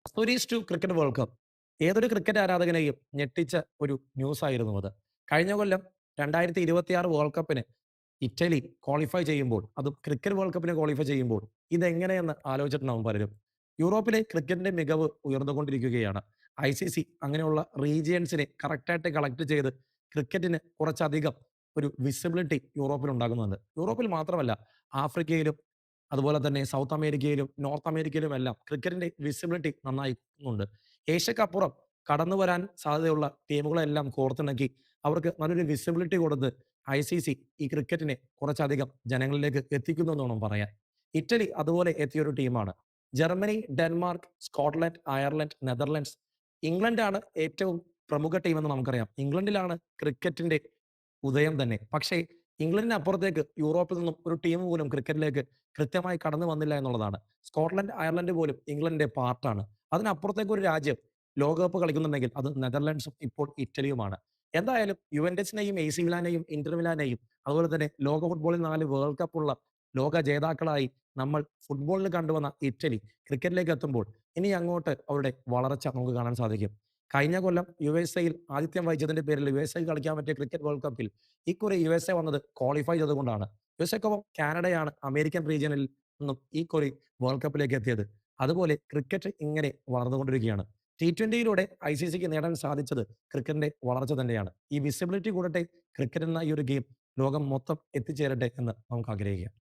സൂരീസ് to cricket world cup ഏതൊരു cricket ആരാധകനെയും ഞെട്ടിച്ച ഒരു ന്യൂസ് ആയിരുന്നു അത്. കഴിഞ്ഞ കൊല്ലം 2026 വേൾഡ് കപ്പിന് ഇറ്റലി ക്വാളിഫൈ ചെയ്യുമ്പോൾ, അതും ക്രിക്കറ്റ് വേൾഡ് കപ്പിന് ക്വാളിഫൈ ചെയ്യുമ്പോൾ ഇതെങ്ങനെയെന്ന് ആലോചിച്ചിട്ടുണ്ടാവും പലരും. യൂറോപ്പിലെ ക്രിക്കറ്റിന്റെ മികവ് ഉയർന്നുകൊണ്ടിരിക്കുകയാണ്. ICC അങ്ങനെയുള്ള റീജിയൻസിനെ കറക്റ്റായിട്ട് കളക്ട് ചെയ്ത് ക്രിക്കറ്റിന് കുറച്ചധികം ഒരു വിസിബിലിറ്റി യൂറോപ്പിൽ ഉണ്ടാകുന്നുണ്ട്. യൂറോപ്പിൽ മാത്രമല്ല, ആഫ്രിക്കയിലും അതുപോലെ തന്നെ സൗത്ത് അമേരിക്കയിലും നോർത്ത് അമേരിക്കയിലും എല്ലാം ക്രിക്കറ്റിന്റെ വിസിബിലിറ്റി നന്നായിട്ടുണ്ട്. ഏഷ്യക്കപ്പുറം കടന്നു വരാൻ സാധ്യതയുള്ള ടീമുകളെല്ലാം കോർത്തിണക്കി അവർക്ക് നല്ലൊരു വിസിബിലിറ്റി കൊടുത്ത് ICC ഈ ക്രിക്കറ്റിനെ കുറച്ചധികം ജനങ്ങളിലേക്ക് എത്തിക്കുന്നു എന്ന് വേണം പറയാൻ. ഇറ്റലി അതുപോലെ എത്തിയൊരു ടീമാണ്. Germany, Denmark, Scotland, Ireland, Netherlands, ഇംഗ്ലണ്ടാണ് ഏറ്റവും പ്രമുഖ ടീമെന്ന് നമുക്കറിയാം. ഇംഗ്ലണ്ടിലാണ് ക്രിക്കറ്റിന്റെ ഉദയം തന്നെ. പക്ഷേ ഇംഗ്ലണ്ടിന് അപ്പുറത്തേക്ക് യൂറോപ്പിൽ നിന്നും ഒരു ടീം പോലും ക്രിക്കറ്റിലേക്ക് കൃത്യമായി കടന്നു വന്നില്ല എന്നുള്ളതാണ്. സ്കോട്ട്ലൻഡ്, അയർലൻഡ് പോലും ഇംഗ്ലണ്ടിന്റെ പാർട്ടാണ്. അതിനപ്പുറത്തേക്ക് ഒരു രാജ്യം ലോകകപ്പ് കളിക്കുന്നുണ്ടെങ്കിൽ അത് നെതർലൻഡ്സും ഇപ്പോൾ ഇറ്റലിയുമാണ്. എന്തായാലും യുവന്റസിനെയും AC മിലാനെയും ഇന്റർ മിലാനെയും അതുപോലെ തന്നെ ലോക ഫുട്ബോളിൽ 4 വേൾഡ് കപ്പുള്ള ലോക ജേതാക്കളായി നമ്മൾ ഫുട്ബോളിൽ കണ്ടുവന്ന ഇറ്റലി ക്രിക്കറ്റിലേക്ക് എത്തുമ്പോൾ ഇനി അങ്ങോട്ട് അവരുടെ വളർച്ച നമുക്ക് കാണാൻ സാധിക്കും. കഴിഞ്ഞ കൊല്ലം USA-യിൽ ആതിഥ്യം വഹിച്ചതിന്റെ പേരിൽ USA-യിൽ കളിക്കാൻ പറ്റിയ ക്രിക്കറ്റ് വേൾഡ് കപ്പിൽ ഇക്കുറി USA വന്നത് ക്വാളിഫൈ ചെയ്തുകൊണ്ടാണ്. USA-ക്കൊപ്പം കാനഡയാണ് അമേരിക്കൻ റീജിയനിൽ നിന്നും ഈ കുറി വേൾഡ് കപ്പിലേക്ക് എത്തിയത്. അതുപോലെ ക്രിക്കറ്റ് ഇങ്ങനെ വളർന്നുകൊണ്ടിരിക്കുകയാണ്. T20യിലൂടെ ICCക്ക് നേടാൻ സാധിച്ചത് ക്രിക്കറ്റിന്റെ വളർച്ച തന്നെയാണ്. ഈ വിസിബിലിറ്റി കൂടട്ടെ, ക്രിക്കറ്റ് എന്ന ഈ ഒരു ഗെയിം ലോകം മൊത്തം എത്തിച്ചേരട്ടെ എന്ന് നമുക്ക് ആഗ്രഹിക്കാം.